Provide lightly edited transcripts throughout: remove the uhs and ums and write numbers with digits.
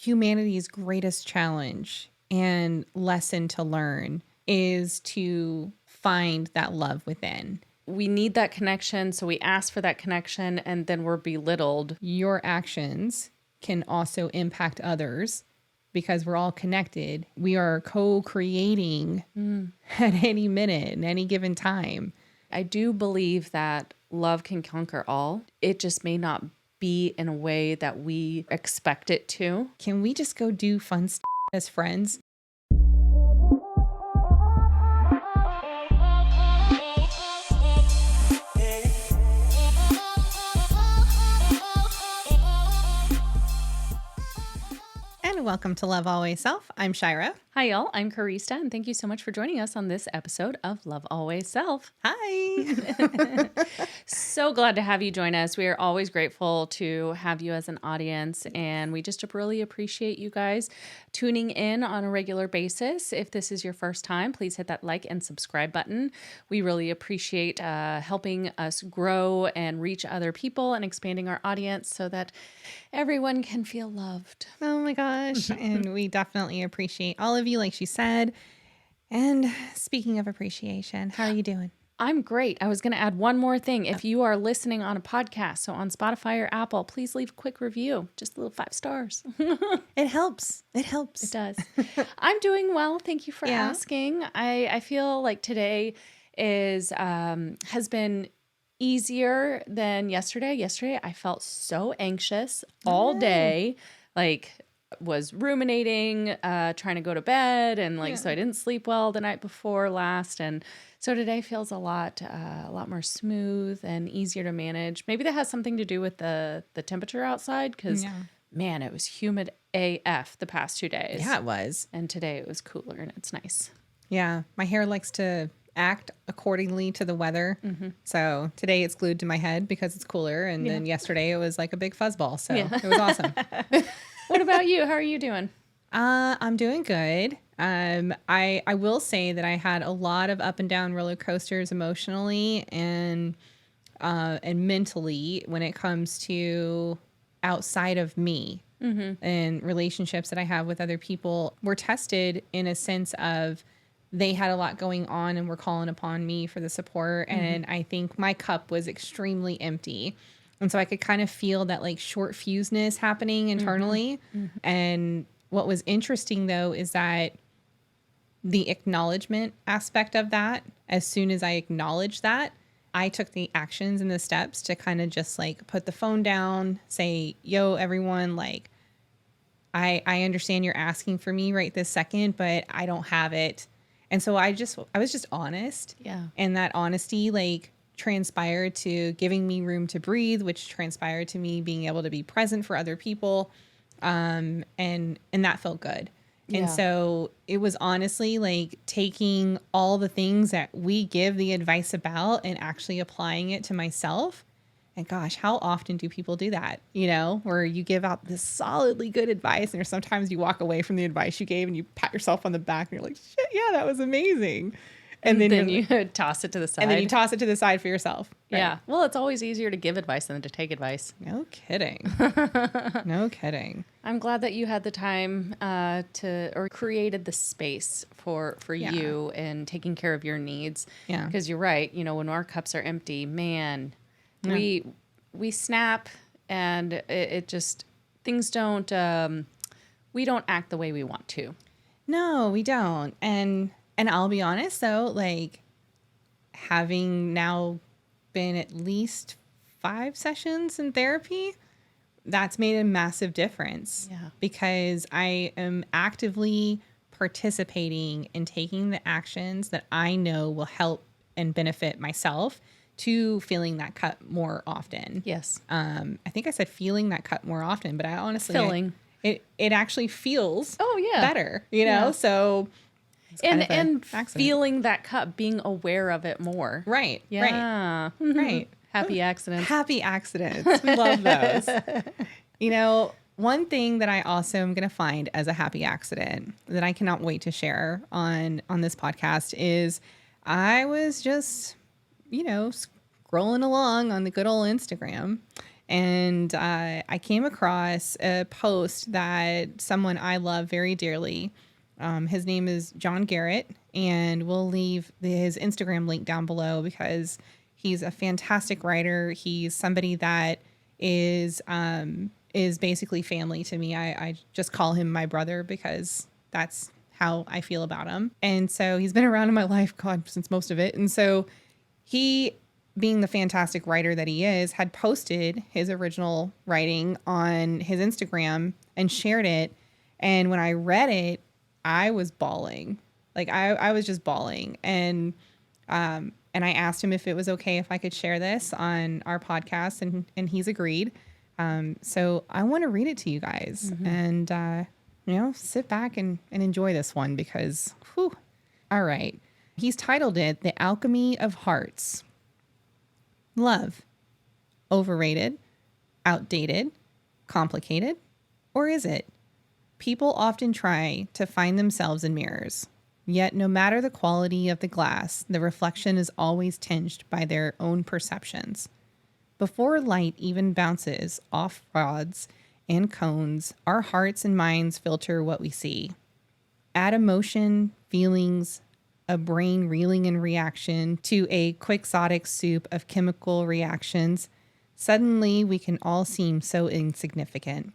humanity's greatest challenge and lesson to learn is to find that love within. We need that connection, so we ask for that connection, and then we're belittled. Your actions can also impact others because we're all connected. We are co-creating at any minute, in any given time. I do believe that love can conquer all. It just may not be in a way that we expect it to. Can we just go do fun stuff as friends? And welcome to Love Always Self. I'm Shyra. Hi, y'all. I'm Karista, and thank you so much for joining us on this episode of Love Always Self. Hi. So glad to have you join us. We are always grateful to have you as an audience, and we just really appreciate you guys tuning in on a regular basis. If this is your first time, please hit that like and subscribe button. We really appreciate helping us grow and reach other people and expanding our audience so that everyone can feel loved. Oh my gosh. And we definitely appreciate all of you, like she said. And speaking of appreciation, how are you doing? I'm great. I was going to add one more thing. If you are listening on a podcast, so on Spotify or Apple, please leave a quick review. Just a little 5 stars. It helps. It helps. It does. I'm doing well. Thank you for asking. I feel like today is has been easier than yesterday. Yesterday, I felt so anxious all day. Like, was ruminating, trying to go to bed, and so I didn't sleep well the night before last, and so today feels a lot more smooth and easier to manage. Maybe that has something to do with the temperature outside, because man, it was humid AF the past 2 days. Yeah, it was. And today it was cooler, and it's nice. Yeah, my hair likes to act accordingly to the weather. So today it's glued to my head because it's cooler, and then yesterday it was like a big fuzzball. So it was awesome. What about you? How are you doing? I'm doing good. I will say that I had a lot of up and down roller coasters emotionally and mentally when it comes to outside of me and relationships that I have with other people. Were tested in a sense of they had a lot going on and were calling upon me for the support. And I think my cup was extremely empty. And so I could kind of feel that like short fuseness happening internally. And what was interesting though, is that the acknowledgement aspect of that, as soon as I acknowledged that, I took the actions and the steps to kind of just like put the phone down, say, yo, everyone, like, I understand you're asking for me right this second, but I don't have it. And so I was just honest. Yeah. And that honesty, like, transpired to giving me room to breathe, which transpired to me being able to be present for other people. And that felt good. Yeah. And so it was honestly like taking all the things that we give the advice about and actually applying it to myself. And gosh, how often do people do that? You know, where you give out this solidly good advice and sometimes you walk away from the advice you gave and you pat yourself on the back and you're like, shit, yeah, that was amazing. And then you toss it to the side. And then you toss it to the side for yourself. Right? Yeah. Well, it's always easier to give advice than to take advice. No kidding. No kidding. I'm glad that you had the time or created the space for you and taking care of your needs. Yeah. Because you're right. You know, when our cups are empty, man, we snap and it just, things don't, we don't act the way we want to. No, we don't. And I'll be honest, though, like having now been at least 5 sessions in therapy, that's made a massive difference. Yeah. Because I am actively participating in taking the actions that I know will help and benefit myself to feeling that cup more often. Yes. I think I said feeling that cup more often, but I honestly... Feeling. It actually feels better, you know? Yeah. So... And feeling that cup, being aware of it more. Right. Yeah. Right. Right. Happy accidents. Happy accidents. We love those. You know, one thing that I also am going to find as a happy accident that I cannot wait to share on this podcast is I was just, you know, scrolling along on the good old Instagram And I came across a post that someone I love very dearly. His name is Jon Garrett, and we'll leave his Instagram link down below because he's a fantastic writer. He's somebody that is basically family to me. I just call him my brother because that's how I feel about him. And so he's been around in my life, God, since most of it. And so he, being the fantastic writer that he is, had posted his original writing on his Instagram and shared it. And when I read it, I was bawling. Like I was just bawling. And I asked him if it was okay if I could share this on our podcast, and he's agreed. So I want to read it to you guys and, sit back and enjoy this one because, whew. All right. He's titled it The Alchemy of Hearts. Love. Overrated, outdated, complicated, or is it? People often try to find themselves in mirrors. Yet no matter the quality of the glass, the reflection is always tinged by their own perceptions. Before light even bounces off rods and cones, our hearts and minds filter what we see. Add emotion, feelings, a brain reeling in reaction to a quixotic soup of chemical reactions, suddenly we can all seem so insignificant.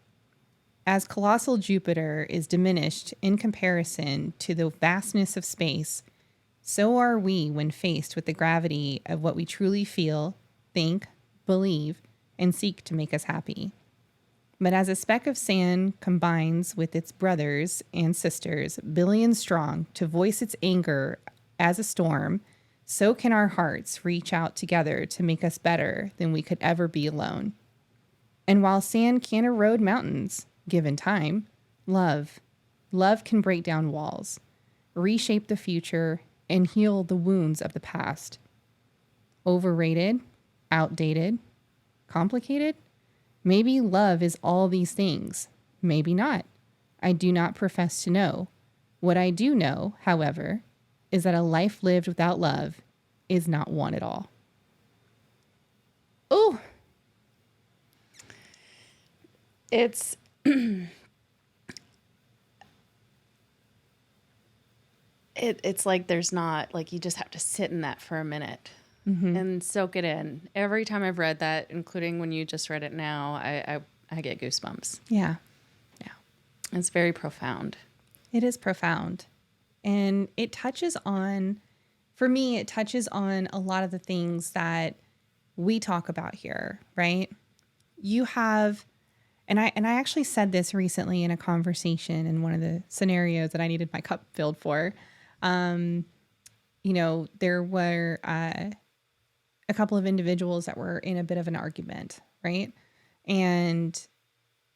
As colossal Jupiter is diminished in comparison to the vastness of space, so are we when faced with the gravity of what we truly feel, think, believe, and seek to make us happy. But as a speck of sand combines with its brothers and sisters, billions strong, to voice its anger as a storm, so can our hearts reach out together to make us better than we could ever be alone. And while sand can erode mountains, given time, love can break down walls, reshape the future, and heal the wounds of the past. Overrated, outdated, complicated? Maybe love is all these things. Maybe not. I do not profess to know. What I do know, however, is that a life lived without love is not one at all. Ooh. It's it's like there's not, like, you just have to sit in that for a minute and soak it in. Every time I've read that, including when you just read it now, I get goosebumps. Yeah. Yeah. It's very profound. It is profound. And it touches on, for me, it touches on a lot of the things that we talk about here, right? You have, and I actually said this recently in a conversation in one of the scenarios that I needed my cup filled for. There were a couple of individuals that were in a bit of an argument, right? And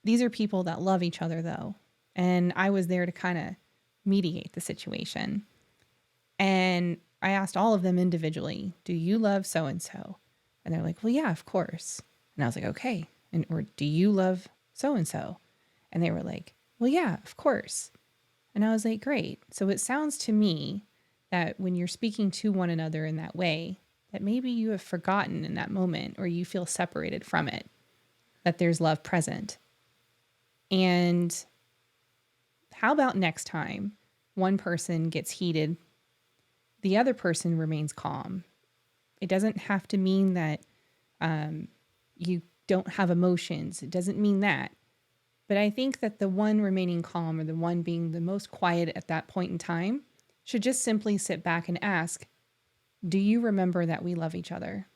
these are people that love each other, though. And I was there to kind of mediate the situation. And I asked all of them individually, do you love so-and-so? And they're like, well, yeah, of course. And I was like, okay. Or do you love so-and-so? And they were like, well, yeah, of course. And I was like, great. So it sounds to me that when you're speaking to one another in that way, that maybe you have forgotten in that moment, or you feel separated from it, that there's love present. And how about next time one person gets heated, the other person remains calm? It doesn't have to mean that you don't have emotions. It doesn't mean that. But I think that the one remaining calm, or the one being the most quiet at that point in time, should just simply sit back and ask, do you remember that we love each other?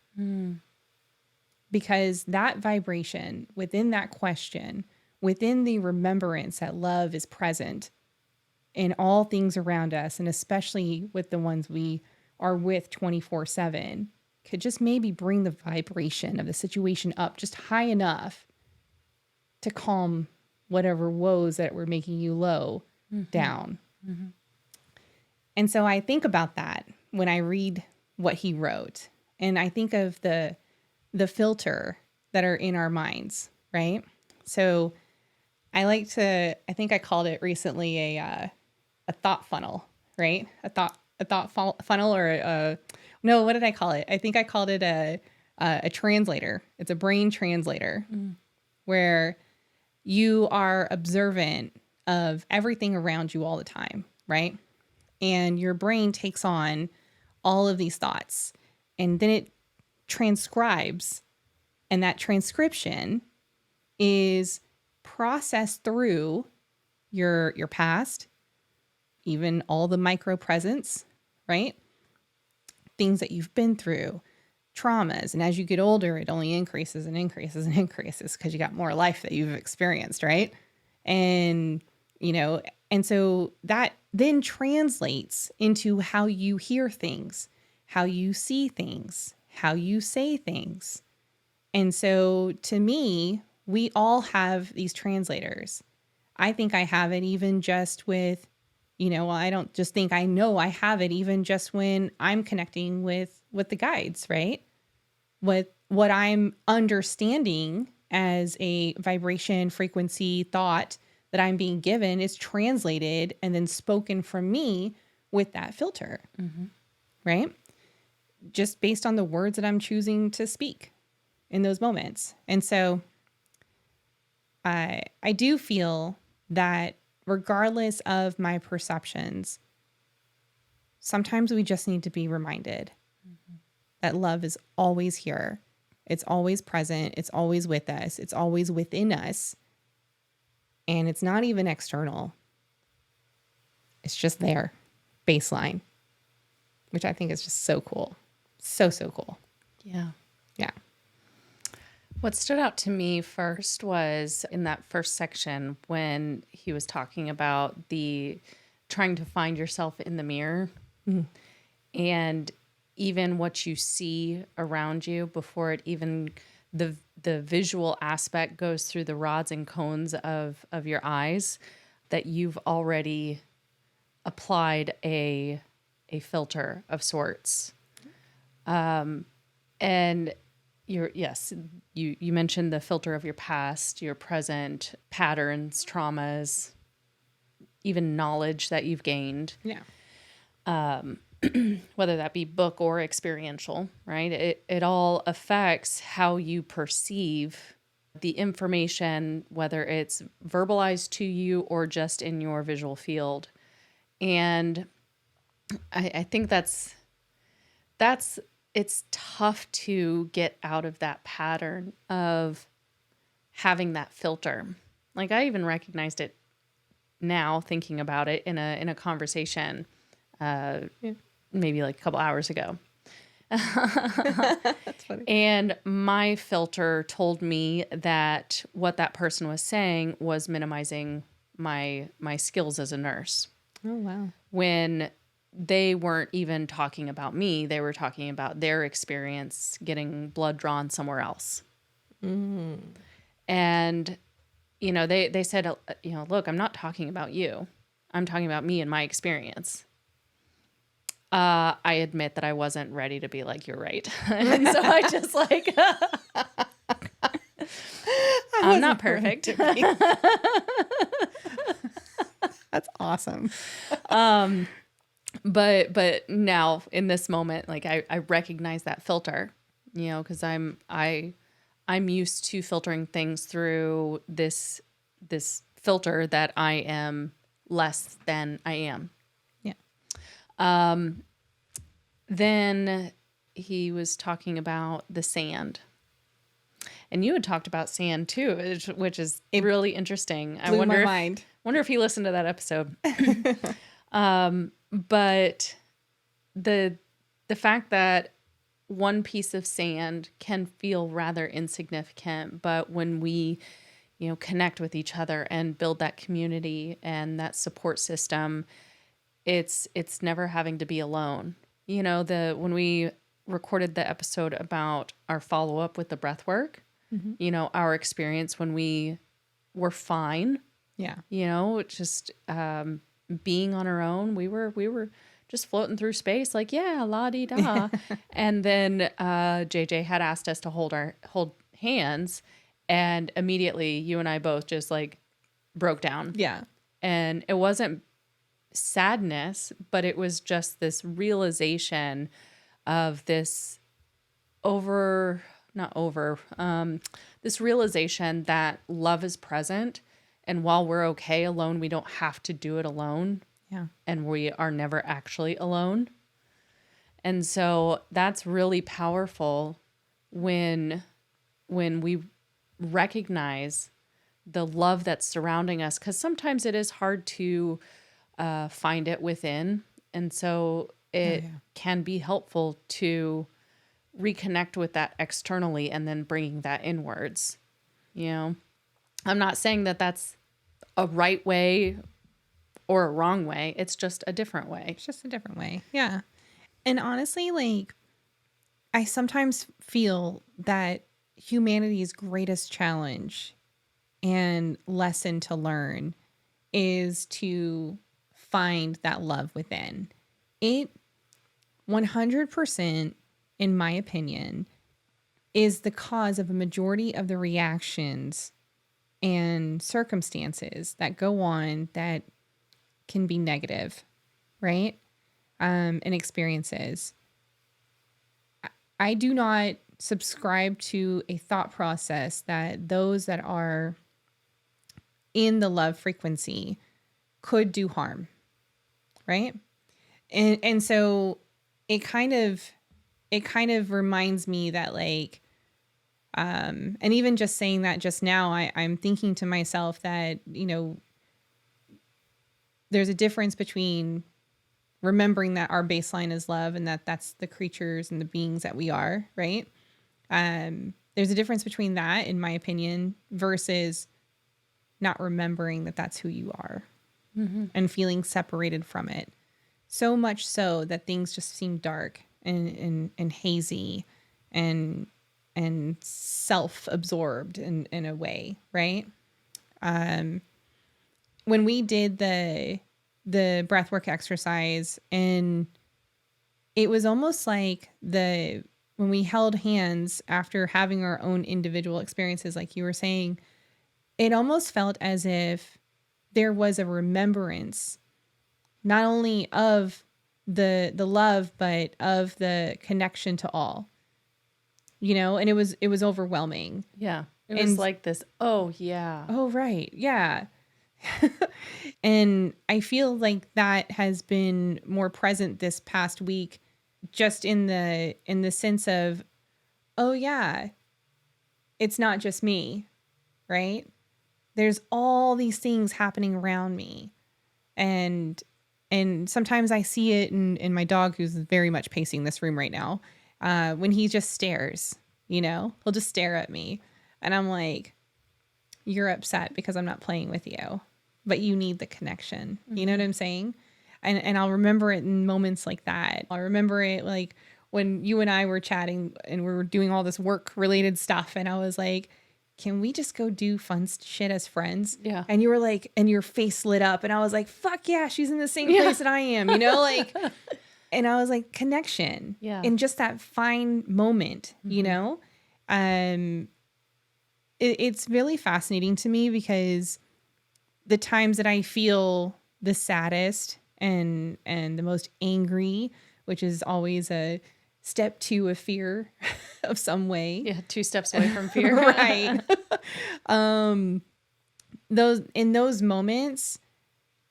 Because that vibration within that question, within the remembrance that love is present in all things around us, and especially with the ones we are with 24/7, could just maybe bring the vibration of the situation up just high enough to calm whatever woes that were making you low down. And so I think about that when I read what he wrote, and I think of the filter that are in our minds, right? So I think I called it recently a thought funnel, right? A thought funnel, or no, what did I call it? I think I called it a translator. It's a brain translator where you are observant of everything around you all the time, right? And your brain takes on all of these thoughts and then it transcribes. And that transcription is processed through your past, even all the micro presents, right? Things that you've been through, traumas. And as you get older, it only increases and increases and increases because you got more life that you've experienced, right? And, and so that then translates into how you hear things, how you see things, how you say things. And so to me, we all have these translators. I think I have it even just with, I don't just think, I know I have it even just when I'm connecting with the guides, right? With what I'm understanding as a vibration, frequency, thought that I'm being given is translated and then spoken from me with that filter, right? Just based on the words that I'm choosing to speak in those moments. And so I do feel that regardless of my perceptions, sometimes we just need to be reminded that love is always here. It's always present. It's always with us. It's always within us. And it's not even external. It's just there, baseline, which I think is just so cool. So cool. Yeah. Yeah. What stood out to me first was in that first section when he was talking about the trying to find yourself in the mirror and even what you see around you before it even the visual aspect goes through the rods and cones of your eyes, that you've already applied a filter of sorts. And you mentioned the filter of your past, your present, patterns, traumas, even knowledge that you've gained. Yeah. Whether that be book or experiential, right? It all affects how you perceive the information, whether it's verbalized to you or just in your visual field. And I think it's tough to get out of that pattern of having that filter. Like I even recognized it now thinking about it in a conversation, maybe like a couple hours ago. That's funny. And my filter told me that what that person was saying was minimizing my skills as a nurse. Oh, wow. When they weren't even talking about me, they were talking about their experience getting blood drawn somewhere else. And, they said, look, I'm not talking about you. I'm talking about me and my experience. I admit that I wasn't ready to be like, you're right. And so I just like, I'm not perfect. That's awesome. But now in this moment, like I recognize that filter, because I'm used to filtering things through this filter that I am less than I am. Yeah. Then he was talking about the sand. And you had talked about sand too, which is really interesting. Blew my mind. Wonder if he listened to that episode. But the fact that one piece of sand can feel rather insignificant, but when we, connect with each other and build that community and that support system, it's never having to be alone. When we recorded the episode about our follow-up with the breath work, our experience when we were fine. Yeah. Just being on our own, we were just floating through space like, yeah, la-di-da. And then JJ had asked us to hold hands, and immediately you and I both just like broke down. Yeah. And it wasn't sadness, but it was just this realization of this this realization that love is present. And while we're okay alone, we don't have to do it alone. Yeah. And we are never actually alone. And so that's really powerful when we recognize the love that's surrounding us, because sometimes it is hard to find it within. And so it can be helpful to reconnect with that externally and then bringing that inwards. You know, I'm not saying that that's a right way or a wrong way. It's just a different way. It's just a different way. Yeah. And honestly, like, I sometimes feel that humanity's greatest challenge and lesson to learn is to find that love within. It 100%, in my opinion, is the cause of a majority of the reactions and circumstances that go on that can be negative, right? And experiences. I do not subscribe to a thought process that those that are in the love frequency could do harm, right? And so it kind of reminds me that, like, and even just saying that just now, I'm thinking to myself that, you know, there's a difference between remembering that our baseline is love and that that's the creatures and the beings that we are, right? There's a difference between that, in my opinion, versus not remembering that that's who you are and feeling separated from it. So much so that things just seem dark and hazy and self-absorbed in a way, right? When we did the breathwork exercise, and it was almost like when we held hands after having our own individual experiences, like you were saying, it almost felt as if there was a remembrance, not only of the love, but of the connection to all, you know, and it was overwhelming. Yeah. It was like this, oh yeah. Oh, right. Yeah. And I feel like that has been more present this past week, just in the sense of, oh yeah, it's not just me, right? There's all these things happening around me. And sometimes I see it in my dog, who's very much pacing this room right now, when he just stares, you know, he'll just stare at me. And I'm like, you're upset because I'm not playing with you, but you need the connection. You know what I'm saying? And I'll remember it in moments like that. I'll remember it like when you and I were chatting and we were doing all this work related stuff. And I was like, can we just go do fun shit as friends? Yeah. And you were like, and your face lit up. And I was like, fuck yeah, she's in the same place that I am, you know, like, and I was like, connection. Yeah. In just that fine moment, you know? It's really fascinating to me, because the times that I feel the saddest and the most angry, which is always a step 2 of fear of some way. Yeah, 2 steps away from fear. Right. In those moments,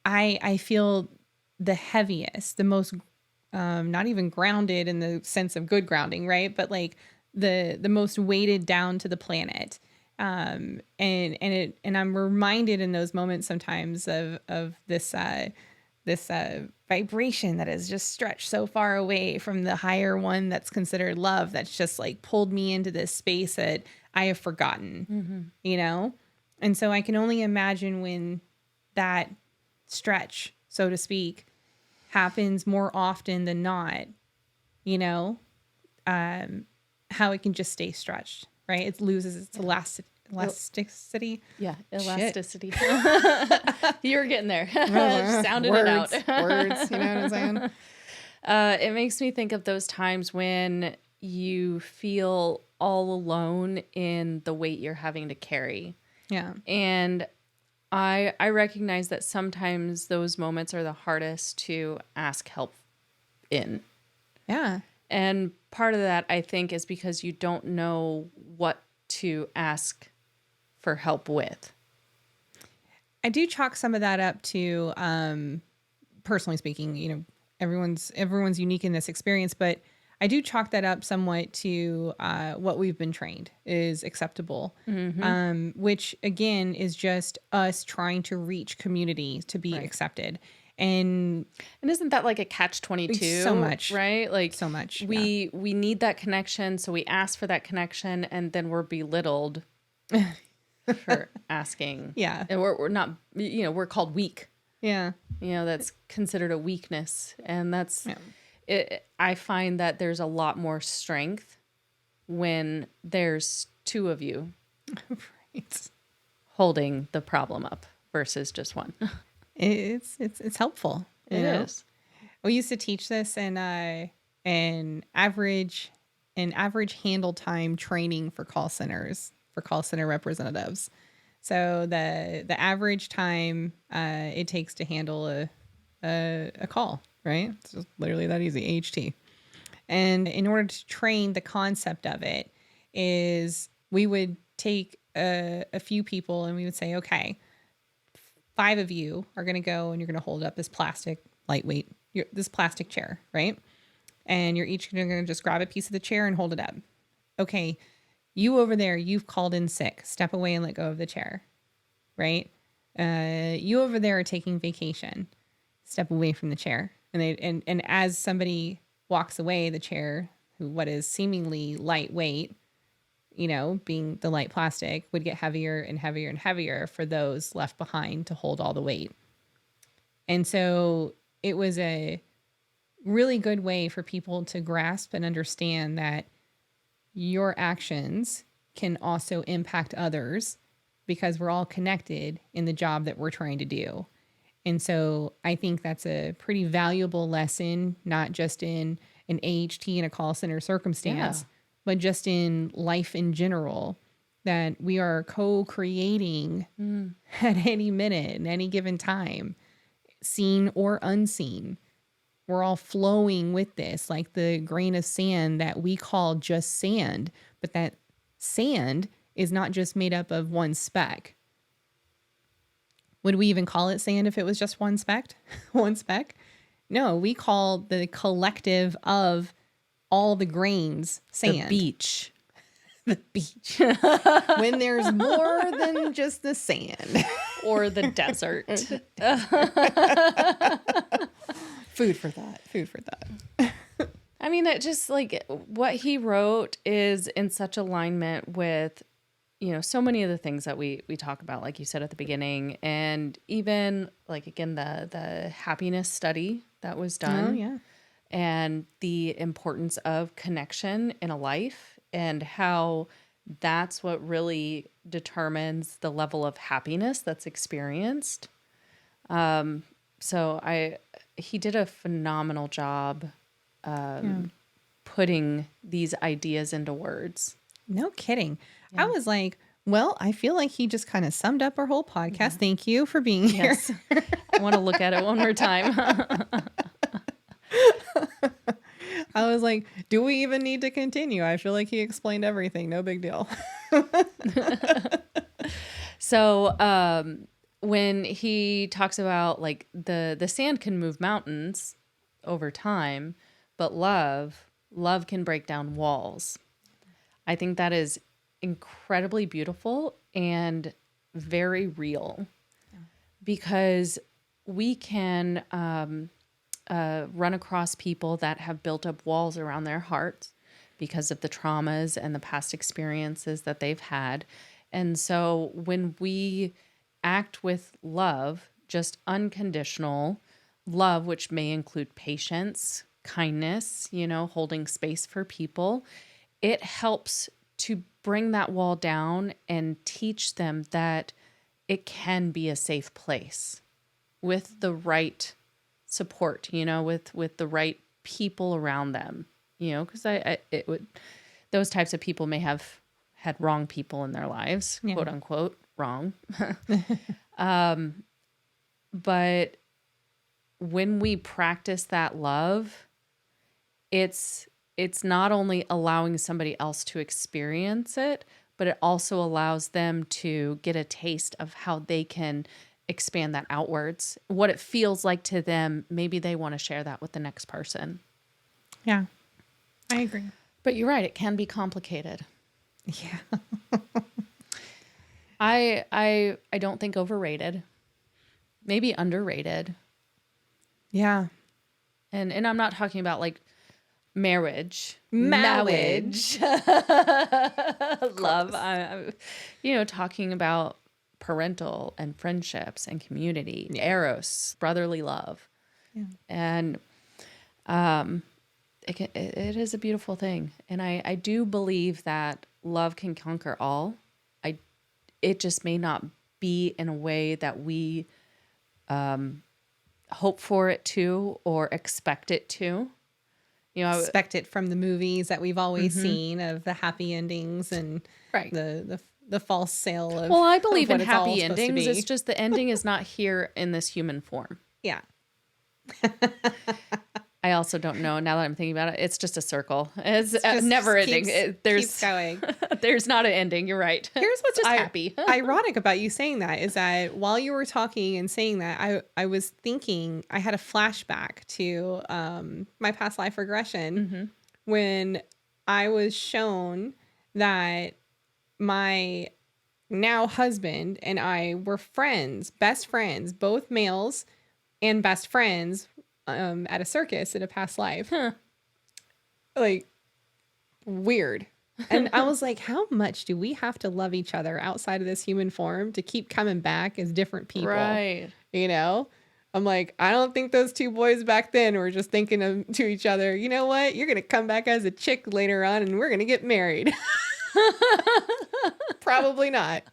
I feel the heaviest, the most, not even grounded in the sense of good grounding, right? But like the most weighted down to the planet. And I'm reminded in those moments sometimes of this vibration that is just stretched so far away from the higher one that's considered love, that's just like pulled me into this space that I have forgotten, you know? And so I can only imagine when that stretch, so to speak, happens more often than not, you know, how it can just stay stretched, right? It loses its elasticity. Yeah, elasticity. You were getting there. Sounded words, it out. Words, you know what I'm saying? It makes me think of those times when you feel all alone in the weight you're having to carry. Yeah. And I recognize that sometimes those moments are the hardest to ask help in. Yeah. And part of that, I think, is because you don't know what to ask for help with. I do chalk some of that up to, personally speaking, everyone's unique in this experience, but I do chalk that up somewhat to what we've been trained is acceptable, which again is just us trying to reach community to be accepted. And isn't that like a catch-22? So much. Right? Like so much. We need that connection, so we ask for that connection, and then we're belittled for asking. Yeah. And we're not, we're called weak. Yeah. That's considered a weakness. And that's, I find that there's a lot more strength when there's two of you Right. holding the problem up versus just one. It's helpful. It is. We used to teach this in an average handle time training for call centers, for call center representatives. So the average time it takes to handle a call, right? It's just literally that easy, AHT. And in order to train the concept of it is we would take a few people and we would say, okay, 5 of you are going to go and you're going to hold up this plastic, lightweight, this plastic chair, right? And you're each going to just grab a piece of the chair and hold it up. Okay, you over there, you've called in sick. Step away and let go of the chair, right? You over there are taking vacation. Step away from the chair. And as somebody walks away, the chair, what is seemingly lightweight, being the light plastic, would get heavier and heavier and heavier for those left behind to hold all the weight. And so it was a really good way for people to grasp and understand that your actions can also impact others because we're all connected in the job that we're trying to do. And so I think that's a pretty valuable lesson, not just in an AHT in a call center circumstance, but just in life in general, that we are co-creating at any minute, in any given time, seen or unseen. We're all flowing with this, like the grain of sand that we call just sand, but that sand is not just made up of one speck. Would we even call it sand if it was just one speck? One speck? No, we call the collective of all the grains sand. The beach. The beach. When there's more than just the sand. Or the desert. Food for thought. Food for thought. I mean, it just like what he wrote is in such alignment with, so many of the things that we talk about, like you said at the beginning, and even like, again, the happiness study that was done. Oh, yeah. And the importance of connection in a life and how that's what really determines the level of happiness that's experienced. So he did a phenomenal job putting these ideas into words. No kidding. Yeah. I was like, well, I feel like he just kind of summed up our whole podcast. Yeah. Thank you for being here. I want to look at it one more time. I was like, do we even need to continue? I feel like he explained everything. No big deal. So when he talks about like the sand can move mountains over time, but love can break down walls. I think that is incredibly beautiful and very real because we can run across people that have built up walls around their hearts because of the traumas and the past experiences that they've had. And so when we act with love, just unconditional love, which may include patience, kindness, holding space for people, it helps to bring that wall down and teach them that it can be a safe place with the right support, with the right people around them, because those types of people may have had wrong people in their lives, quote unquote, wrong. But when we practice that love, it's it's not only allowing somebody else to experience it, but it also allows them to get a taste of how they can expand that outwards. What it feels like to them, maybe they want to share that with the next person. Yeah, I agree. But you're right, it can be complicated. Yeah. I don't think overrated. Maybe underrated. Yeah. And I'm not talking about like marriage. Marriage. Love. Talking about parental and friendships and community, eros, brotherly love. Yeah. And it is a beautiful thing. And I do believe that love can conquer all. It just may not be in a way that we hope for it to or expect it to. Expect it from the movies that we've always seen of the happy endings and right. the false sale of. Well, I believe in what it's all happy supposed to endings. be. It's just the ending is not here in this human form. Yeah. I also don't know. Now that I'm thinking about it, it's just a circle. It's just never ending. Keeps going. There's not an ending. You're right. Here's what's just happy. Ironic about you saying that is that while you were talking and saying that, I was thinking, I had a flashback to my past life regression when I was shown that my now husband and I were friends, best friends, both males and best friends at a circus in a past life. Like, weird. And I was like, how much do we have to love each other outside of this human form to keep coming back as different people? Right. I'm like, I don't think those two boys back then were just thinking to each other, you know what? You're going to come back as a chick later on and we're going to get married. Probably not.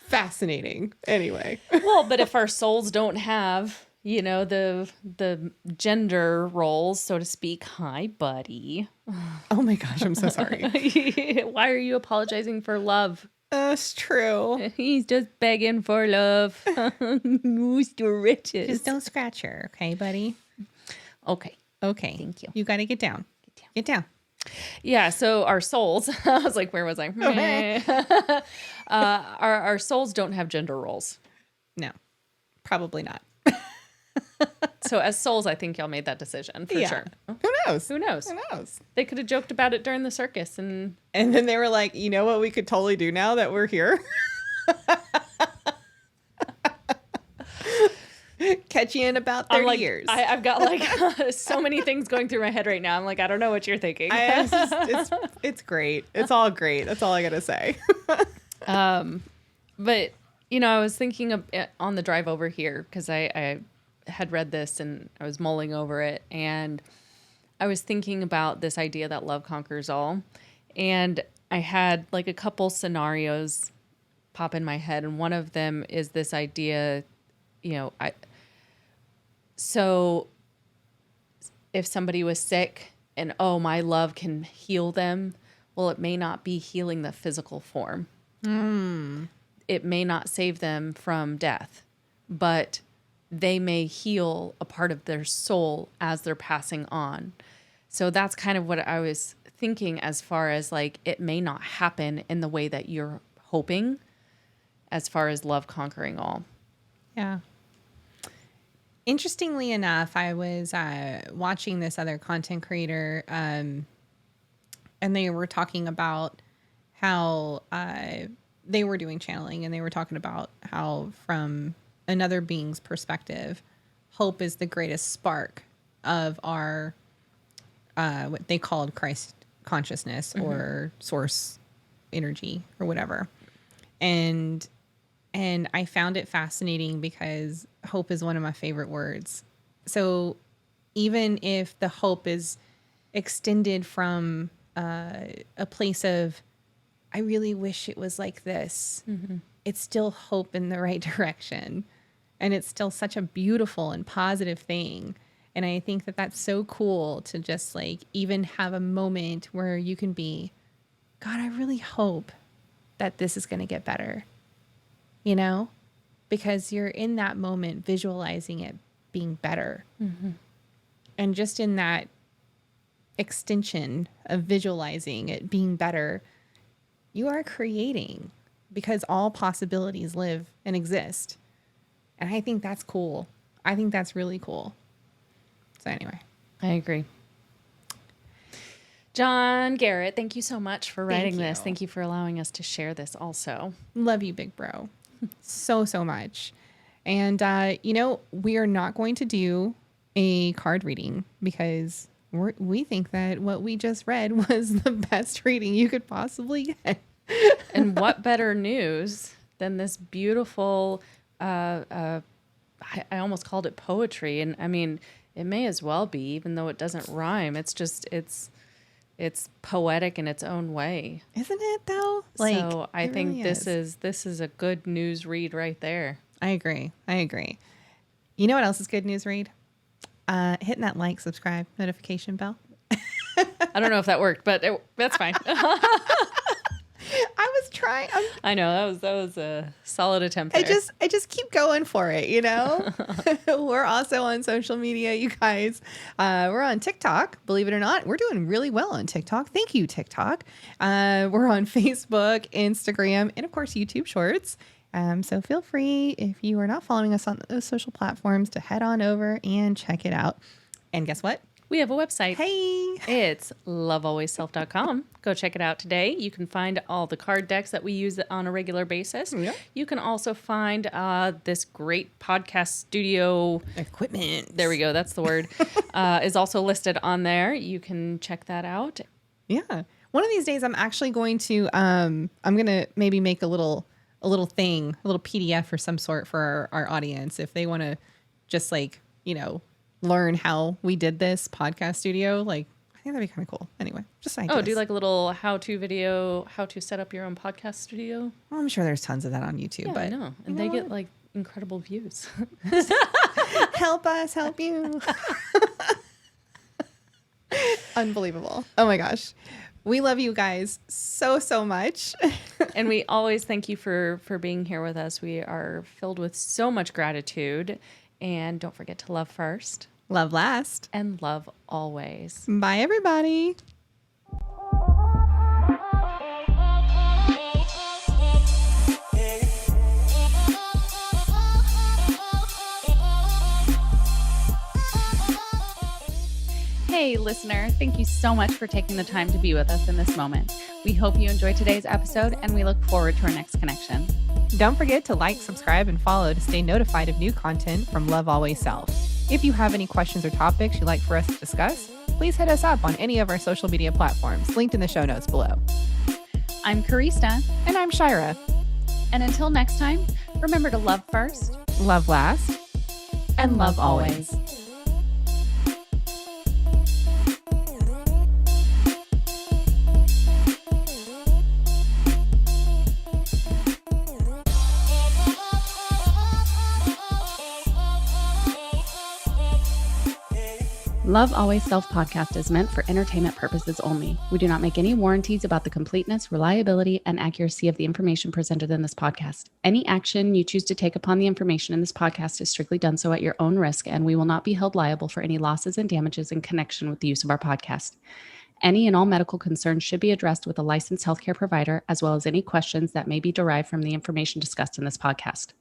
Fascinating. Anyway. Well, but if our souls don't have, the gender roles, so to speak. Hi, buddy. Oh my gosh, I'm so sorry. Why are you apologizing for love? That's true. He's just begging for love. Who's the richest? Just don't scratch her, okay, buddy? Okay. Thank you. You got to get down. Get down. Yeah, so our souls, I was like, where was I? Our souls don't have gender roles. No, probably not. So as souls, I think y'all made that decision for sure. Who knows? Who knows? Who knows? They could have joked about it during the circus. And then they were like, you know what we could totally do now that we're here? Catch you in about 30 years. I've got like so many things going through my head right now. I'm like, I don't know what you're thinking. It's great. It's all great. That's all I got to say. But, I was thinking of on the drive over here because I had read this and I was mulling over it. And I was thinking about this idea that love conquers all. And I had like a couple scenarios pop in my head. And one of them is this idea, so if somebody was sick and, my love can heal them, well, it may not be healing the physical form. It may not save them from death, but they may heal a part of their soul as they're passing on. So that's kind of what I was thinking as far as like, it may not happen in the way that you're hoping as far as love conquering all. Yeah. Interestingly enough, I was watching this other content creator, and they were talking about how they were doing channeling, and they were talking about how from another being's perspective, hope is the greatest spark of our what they called Christ consciousness or source energy or whatever. And I found it fascinating because hope is one of my favorite words. So even if the hope is extended from a place of, I really wish it was like this, it's still hope in the right direction. And it's still such a beautiful and positive thing. And I think that that's so cool to just like even have a moment where you can be, God, I really hope that this is going to get better, because you're in that moment visualizing it being better. And just in that extension of visualizing it being better, you are creating, because all possibilities live and exist. And I think that's cool. I think that's really cool. So anyway. I agree. Jon Garrett, thank you so much for writing this. Thank you for allowing us to share this also. Love you, big bro. So much. And, we are not going to do a card reading because we think that what we just read was the best reading you could possibly get. And what better news than this beautiful, I almost called it poetry. And I mean, it may as well be, even though it doesn't rhyme. It's just, it's poetic in its own way. Isn't it though? So I think this is a good news read right there. I agree. You know what else is good news read? Hitting that like, subscribe, notification bell. I don't know if that worked, but that's fine. I was trying. I know that was a solid attempt there. I just keep going for it, We're also on social media, you guys. We're on TikTok, believe it or not. We're doing really well on TikTok. Thank you, TikTok. We're on Facebook, Instagram, and of course, YouTube Shorts. So feel free, if you are not following us on those social platforms, to head on over and check it out. And guess what? We have a website. Hey! It's lovealwaysself.com. Go check it out today. You can find all the card decks that we use on a regular basis. Yeah. You can also find this great podcast studio equipment. There we go. That's the word. Is also listed on there. You can check that out. Yeah. One of these days, I'm actually going to, I'm going to maybe make a little thing, a little PDF or some sort for our audience. If they want to just learn how we did this podcast studio, I think that'd be kind of cool. Anyway, just ideas. Oh, do a little how-to video, how to set up your own podcast studio? Well, I'm sure there's tons of that on YouTube. Yeah, but I know. And they get incredible views. Help us, help you. Unbelievable. Oh my gosh. We love you guys so much. And we always thank you for being here with us. We are filled with so much gratitude. And don't forget to love first. Love last. And love always. Bye, everybody. Hey, listener, thank you so much for taking the time to be with us in this moment. We hope you enjoyed today's episode, and we look forward to our next connection. Don't forget to like, subscribe, and follow to stay notified of new content from Love Always Self. If you have any questions or topics you'd like for us to discuss, please hit us up on any of our social media platforms linked in the show notes below. I'm Karista. And I'm Shyra. And until next time, remember to love first, love last, and love always. Love Always Self podcast is meant for entertainment purposes only. We do not make any warranties about the completeness, reliability, and accuracy of the information presented in this podcast. Any action you choose to take upon the information in this podcast is strictly done so at your own risk, and we will not be held liable for any losses and damages in connection with the use of our podcast. Any and all medical concerns should be addressed with a licensed healthcare provider, as well as any questions that may be derived from the information discussed in this podcast.